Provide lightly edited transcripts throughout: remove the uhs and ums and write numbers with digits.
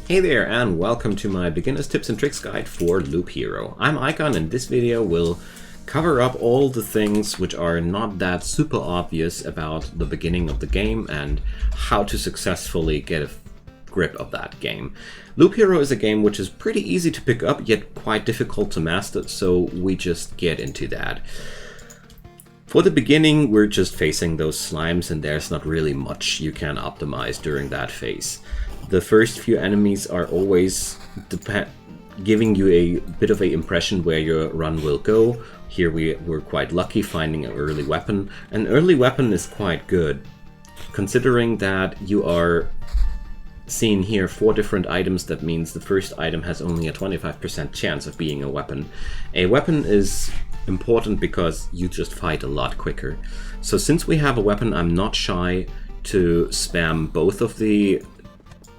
Hey there, and welcome to my beginner's tips and tricks guide for Loop Hero. I'm Icon, and this video will cover up all the things which are not that super obvious about the beginning of the game and how to successfully get a grip of that game. Loop Hero is a game which is pretty easy to pick up, yet quite difficult to master, so we just get into that. For the beginning, we're just facing those slimes, and there's not really much you can optimize during that phase. The first few enemies are always giving you a bit of an impression where your run will go. Here we're quite lucky finding an early weapon. An early weapon is quite good, considering that you are seeing here 4 different items. That means the first item has only a 25% chance of being a weapon. A weapon is important because you just fight a lot quicker. So since we have a weapon, I'm not shy to spam both of the...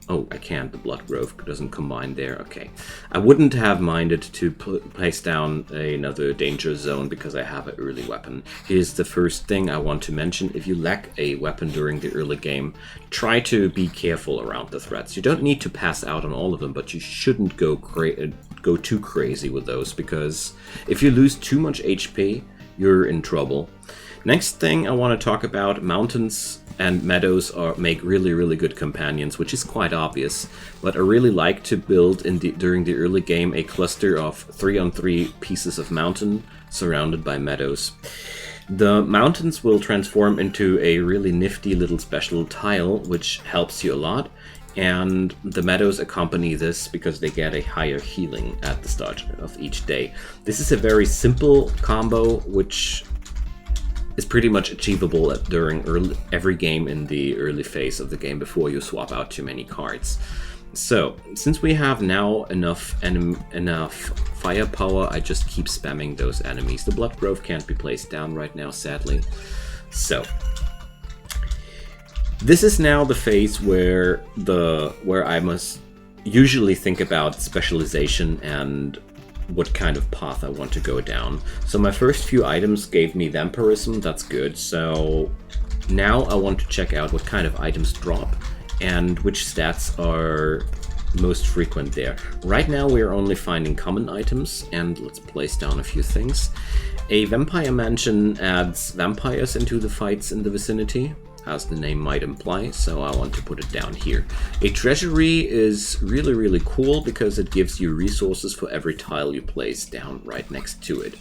Oh, I can't. The Blood Grove doesn't combine there. Okay. I wouldn't have minded to place down another danger zone because I have an early weapon. Here's the first thing I want to mention. If you lack a weapon during the early game, try to be careful around the threats. You don't need to pass out on all of them, but you shouldn't go too crazy with those, because if you lose too much HP, you're in trouble. Next thing I want to talk about, mountains and meadows make really good companions, which is quite obvious, but I really like to build during the early game a cluster of 3-on-3 pieces of mountain surrounded by meadows. The mountains will transform into a really nifty little special tile, which helps you a lot, and the meadows accompany this because they get a higher healing at the start of each day. This is a very simple combo, which is pretty much achievable during every game in the early phase of the game before you swap out too many cards. So, since we have now enough firepower, I just keep spamming those enemies. The Blood Grove can't be placed down right now, sadly. So, this is now the phase where I must usually think about specialization and what kind of path I want to go down. So my first few items gave me vampirism, that's good. So now I want to check out what kind of items drop and which stats are most frequent there. Right now we're only finding common items, and let's place down a few things. A vampire mansion adds vampires into the fights in the vicinity, as the name might imply, so I want to put it down here. A treasury is really cool because it gives you resources for every tile you place down right next to it.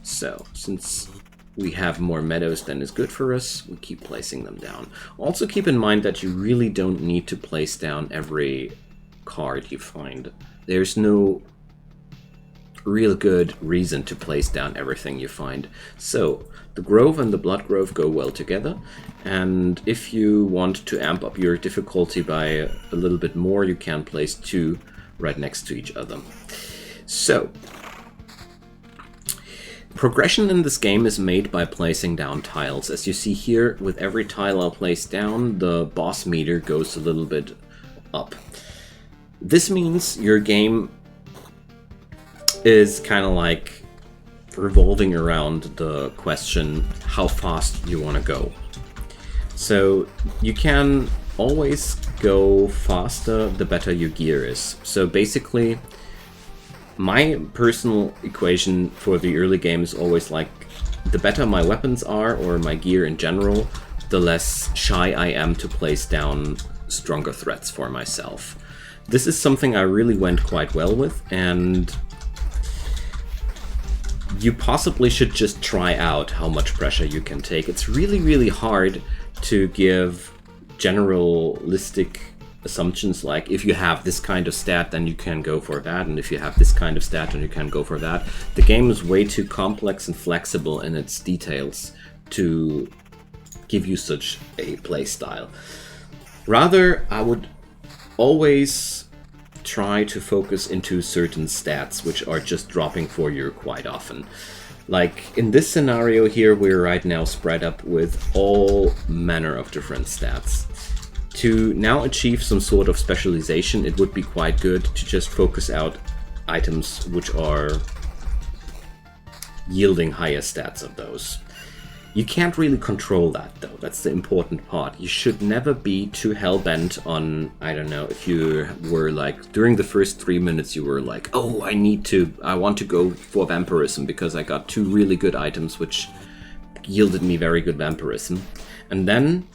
So, since we have more meadows than is good for us, we keep placing them down. Also keep in mind that you really don't need to place down every card you find. There's no real good reason to place down everything you find. So, the Grove and the Blood Grove go well together, and if you want to amp up your difficulty by a little bit more, you can place 2 right next to each other. So, progression in this game is made by placing down tiles. As you see here, with every tile I place down, the boss meter goes a little bit up. This means your game is kind of like revolving around the question how fast you want to go. So you can always go faster the better your gear is. So basically, my personal equation for the early game is always like, the better my weapons are, or my gear in general, the less shy I am to place down stronger threats for myself. This is something I really went quite well with, and you possibly should just try out how much pressure you can take. It's really hard to give generalistic assumptions like, if you have this kind of stat, then you can go for that, and if you have this kind of stat, then you can go for that. The game is way too complex and flexible in its details to give you such a play style. Rather, I would always try to focus into certain stats which are just dropping for you quite often. Like in this scenario here, we're right now spread up with all manner of different stats. To now achieve some sort of specialization, it would be quite good to just focus out items which are yielding higher stats of those. You can't really control that, though. That's the important part. You should never be too hell-bent on, I don't know, if you were like, during the first 3 minutes you were like, oh, I want to go for vampirism because I got 2 really good items which yielded me very good vampirism. And then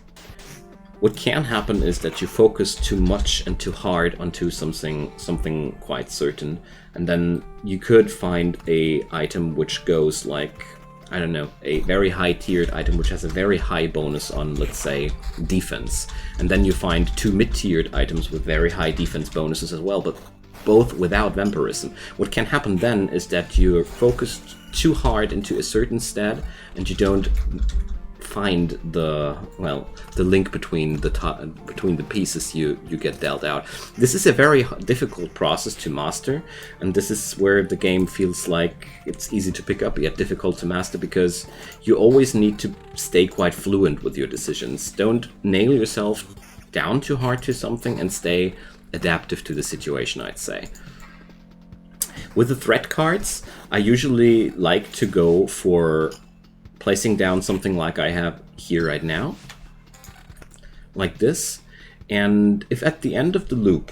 what can happen is that you focus too much and too hard onto something quite certain, and then you could find a item which goes like, I don't know, a very high tiered item which has a very high bonus on, let's say, defense. And then you find 2 mid-tiered items with very high defense bonuses as well, but both without vampirism. What can happen then is that you're focused too hard into a certain stat and you don't find the link between the pieces you get dealt out. This is a very difficult process to master, and this is where the game feels like it's easy to pick up yet difficult to master, because you always need to stay quite fluent with your decisions. Don't nail yourself down too hard to something and stay adaptive to the situation, I'd say. With the threat cards, I usually like to go for placing down something like I have here right now, like this, and if at the end of the loop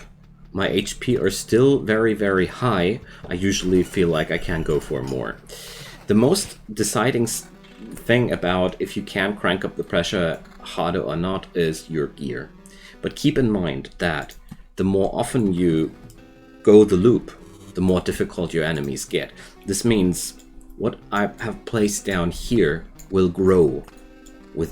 my HP are still very, very high, I usually feel like I can go for more. The most deciding thing about if you can crank up the pressure harder or not is your gear. But keep in mind that the more often you go the loop, the more difficult your enemies get. This means what I have placed down here will grow with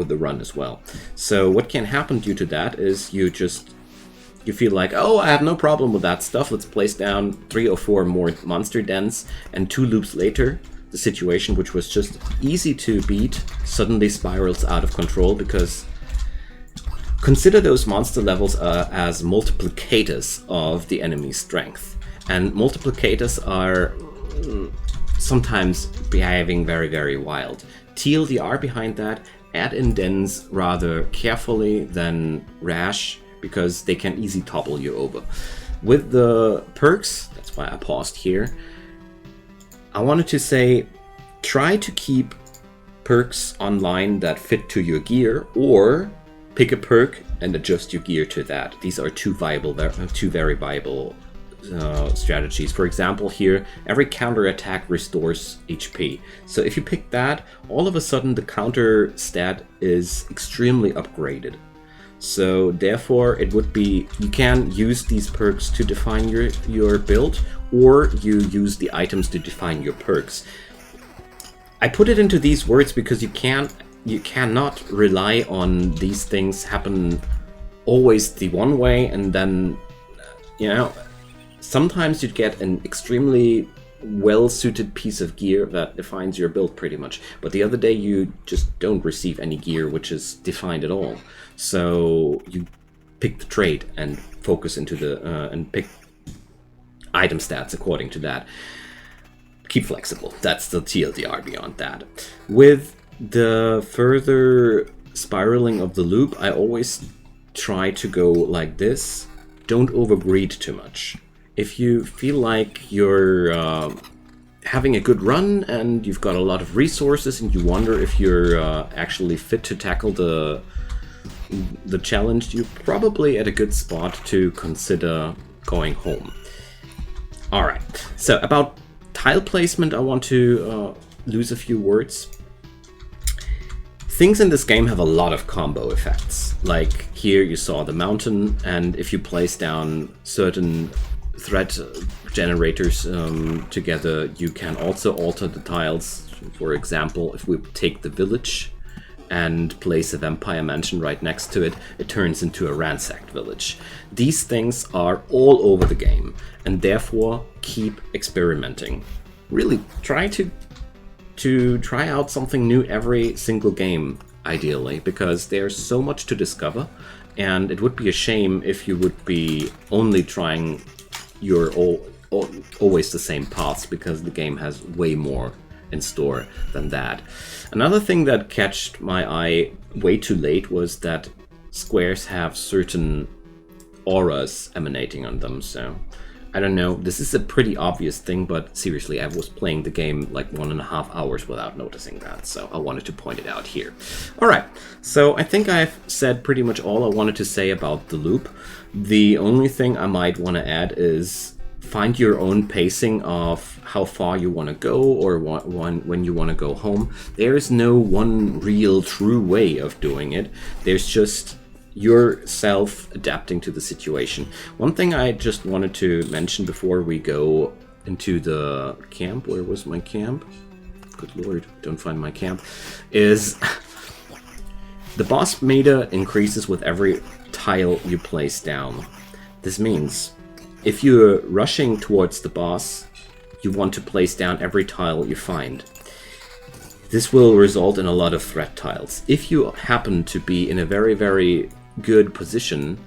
the run as well. So what can happen due to that is you feel like, oh, I have no problem with that stuff, let's place down 3 or 4 more monster dens, and 2 loops later the situation which was just easy to beat suddenly spirals out of control, because consider those monster levels as multiplicators of the enemy's strength, and multiplicators are sometimes behaving very, very wild. TLDR behind that, add in dens rather carefully than rash, because they can easily topple you over. With the perks, that's why I paused here, I wanted to say, try to keep perks online that fit to your gear, or pick a perk and adjust your gear to that. These are two very viable strategies. For example, here, every counter attack restores HP. So if you pick that, all of a sudden the counter stat is extremely upgraded. So therefore it would be, you can use these perks to define your build, or you use the items to define your perks. I put it into these words because you cannot rely on these things happen always the one way, and then, you know, sometimes you'd get an extremely well-suited piece of gear that defines your build pretty much, but the other day you just don't receive any gear which is defined at all. So you pick the trait and focus into the and pick item stats according to that. Keep flexible. That's the TLDR beyond that. With the further spiraling of the loop, I always try to go like this. Don't overbreed too much. If you feel like you're having a good run and you've got a lot of resources and you wonder if you're actually fit to tackle the challenge, you're probably at a good spot to consider going home. Alright, so about tile placement I want to lose a few words. Things in this game have a lot of combo effects. Like here you saw the mountain, and if you place down certain threat generators together, you can also alter the tiles. For example, if we take the village and place a vampire mansion right next to it, it turns into a ransacked village. These things are all over the game, and therefore keep experimenting. Really try to try out something new every single game, ideally, because there's so much to discover, and it would be a shame if you would be only trying your always the same paths, because the game has way more in store than that. Another thing that catched my eye way too late was that squares have certain auras emanating on them. So I don't know, this is a pretty obvious thing, but seriously, I was playing the game like 1.5 hours without noticing that, so I wanted to point it out here. Alright, so I think I've said pretty much all I wanted to say about the loop. The only thing I might want to add is find your own pacing of how far you want to go or when you want to go home. There is no one real true way of doing it. There's just yourself adapting to the situation. One thing I just wanted to mention before we go into the camp, where was my camp? Good lord, don't find my camp, is the boss meter increases with every tile you place down. This means if you're rushing towards the boss, you want to place down every tile you find. This will result in a lot of threat tiles. If you happen to be in a very good position,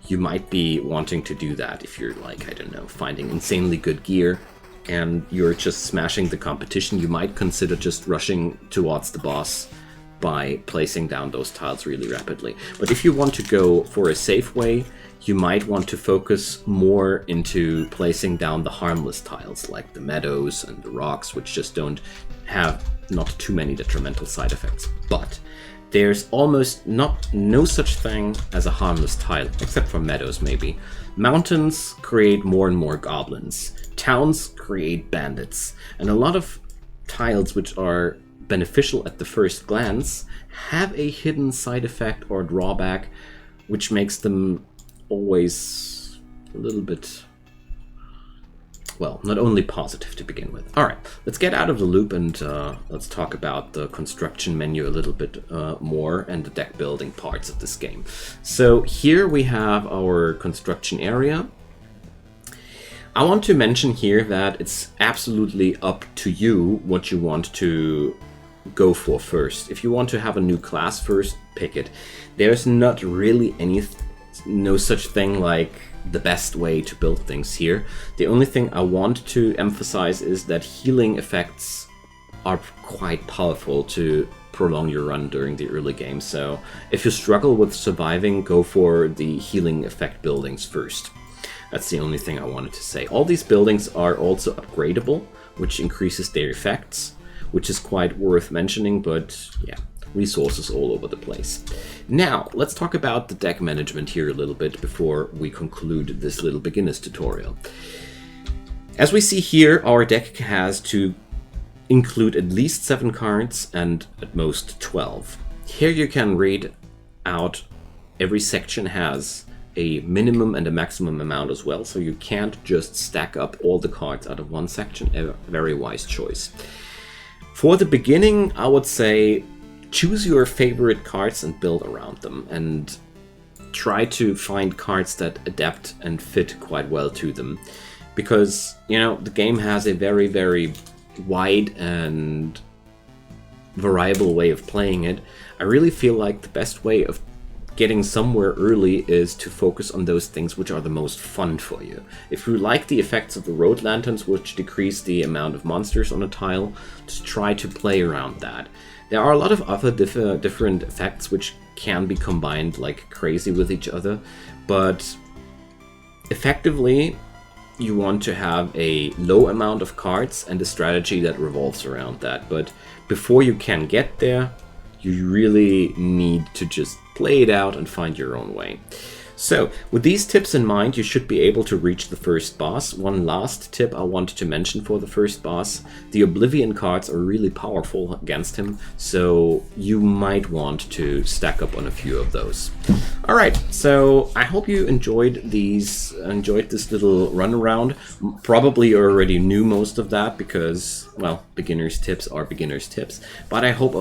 you might be wanting to do that. If you're like, I don't know, finding insanely good gear and you're just smashing the competition, you might consider just rushing towards the boss by placing down those tiles really rapidly. But if you want to go for a safe way, you might want to focus more into placing down the harmless tiles, like the meadows and the rocks, which just don't have not too many detrimental side effects. But there's almost no such thing as a harmless tile, except for meadows maybe. Mountains create more and more goblins. Towns create bandits. And a lot of tiles which are beneficial at the first glance have a hidden side effect or drawback, which makes them always a little bit, well, not only positive to begin with. Alright, let's get out of the loop and let's talk about the construction menu a little bit more and the deck building parts of this game. So here we have our construction area. I want to mention here that it's absolutely up to you what you want to go for first. If you want to have a new class first, pick it. There's not really no such thing like the best way to build things here. The only thing I want to emphasize is that healing effects are quite powerful to prolong your run during the early game. So if you struggle with surviving, go for the healing effect buildings first. That's the only thing I wanted to say. All these buildings are also upgradable, which increases their effects, which is quite worth mentioning, but yeah, resources all over the place. Now, let's talk about the deck management here a little bit before we conclude this little beginner's tutorial. As we see here, our deck has to include at least 7 cards and at most 12. Here you can read out every section has a minimum and a maximum amount as well, so you can't just stack up all the cards out of one section. A very wise choice. For the beginning, I would say choose your favorite cards and build around them, and try to find cards that adapt and fit quite well to them. Because, you know, the game has a very wide and variable way of playing it. I really feel like the best way of getting somewhere early is to focus on those things which are the most fun for you. If you like the effects of the road lanterns, which decrease the amount of monsters on a tile, just try to play around that. There are a lot of other different effects which can be combined like crazy with each other, but effectively you want to have a low amount of cards and a strategy that revolves around that. But before you can get there, you really need to just play it out and find your own way. So, with these tips in mind, you should be able to reach the first boss. One last tip I wanted to mention for the first boss: the Oblivion cards are really powerful against him, so you might want to stack up on a few of those. Alright, so I hope you enjoyed this little run around. Probably you already knew most of that because, well, beginner's tips are beginner's tips, but I hope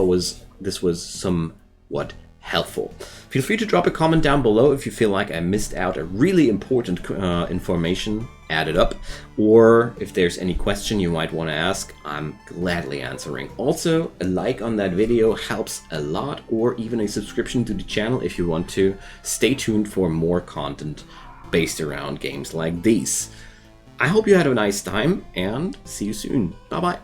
this was somewhat helpful. Feel free to drop a comment down below if you feel like I missed out a really important information added up, or if there's any question you might want to ask, I'm gladly answering. Also, a like on that video helps a lot, or even a subscription to the channel if you want to. Stay tuned for more content based around games like these. I hope you had a nice time, and see you soon. Bye bye.